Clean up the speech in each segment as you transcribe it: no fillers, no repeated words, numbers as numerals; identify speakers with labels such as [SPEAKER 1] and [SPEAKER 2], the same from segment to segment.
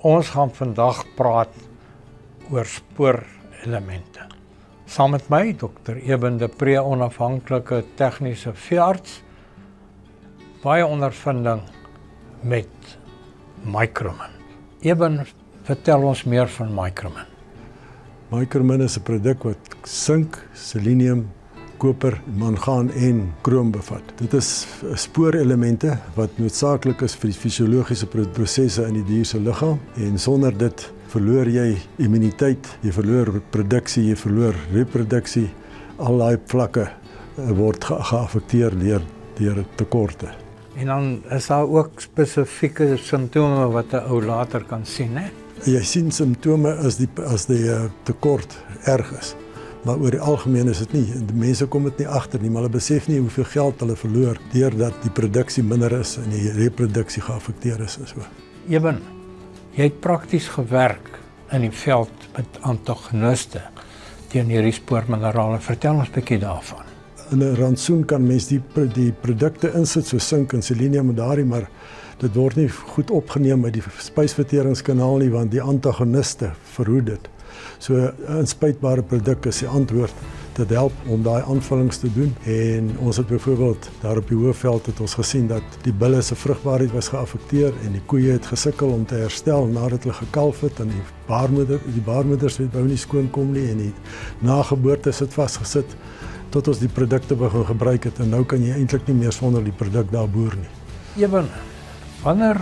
[SPEAKER 1] Ons gaan vandag praat oor spoorelemente. Saam met my, Dr. Eben de Pre, onafhanklike tegniese veearts, baie ondervinding met Micromin. Eben, vertel ons meer van Micromin.
[SPEAKER 2] Micromin is 'n produk wat sink, selenium, koper, mangaan en krom bevat. Dit is spoorelemente wat noodsaaklik is vir die fisiologiese prosesse in die dier se liggaam, en sonder dit verloor jy immuniteit, jy verloor produksie, jy verloor reproduksie. Al daai vlakke word geaffekteer deur tekorte.
[SPEAKER 1] En dan is daar ook spesifieke simptome wat 'n ou later kan sien, né?
[SPEAKER 2] Jy sien simptome as die tekort erg is. Maar oor die algemeen is dit nie. Die mense kom dit nie agter nie, maar hulle besef nie hoeveel geld hulle verloor deurdat die produksie minder is en die reproduksie geaffekteer is en so.
[SPEAKER 1] Eben, jy het prakties gewerk in die veld met antagoniste teen hierdie spoorminerale. Vertel ons 'n bietjie daarvan.
[SPEAKER 2] In 'n rantsoen kan mens die produkte insit so sink en selenium en daardie, maar dit word nie goed opgeneem uit die spysverteringskanaal nie, want die antagoniste verhoed dit. So 'n inspuitbare produk is die antwoord. Dit help om daai aanvullings te doen, en ons het byvoorbeeld daar op die Hoëveld het ons gesien dat die bulle se vrugbaarheid was geaffekteer en die koeie het gesukkel om te herstel nadat hulle gekalf het, en die baarmoeders wou nie skoon kom nie, en die nageboortes het vasgesit tot ons die produkte begin gebruik het, en nou kan jy eintlik nie meer sonder die produk daar boer nie.
[SPEAKER 1] Eben, wanneer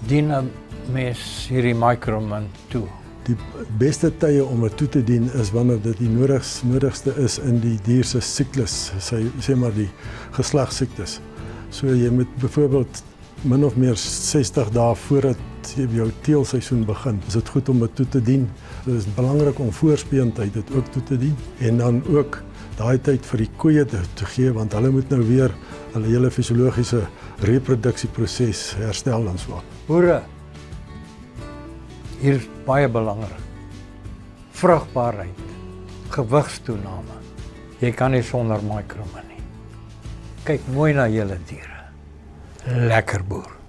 [SPEAKER 1] dien 'n mens hierdie Micromin toe?
[SPEAKER 2] Die beste tye om dit toe te dien is wanneer dit die nodigste is in die dier se siklus, sê maar die geslagsiektes. So jy moet byvoorbeeld min of meer 60 dae voordat jou teelseisoen begin, is dit goed om dit toe te dien. Dit is belangrik om voorspeentyd dit ook toe te dien, en dan ook daai tyd vir die koeie te gee, want hulle moet nou weer hulle hele fisiologiese reproduksieproses herstel en so.
[SPEAKER 1] Boere, hier is baie belangrik. Vrugbaarheid, gewigstoename. Jy kan nie sonder Micromin nie. Kyk mooi na julle diere. Lekker boer.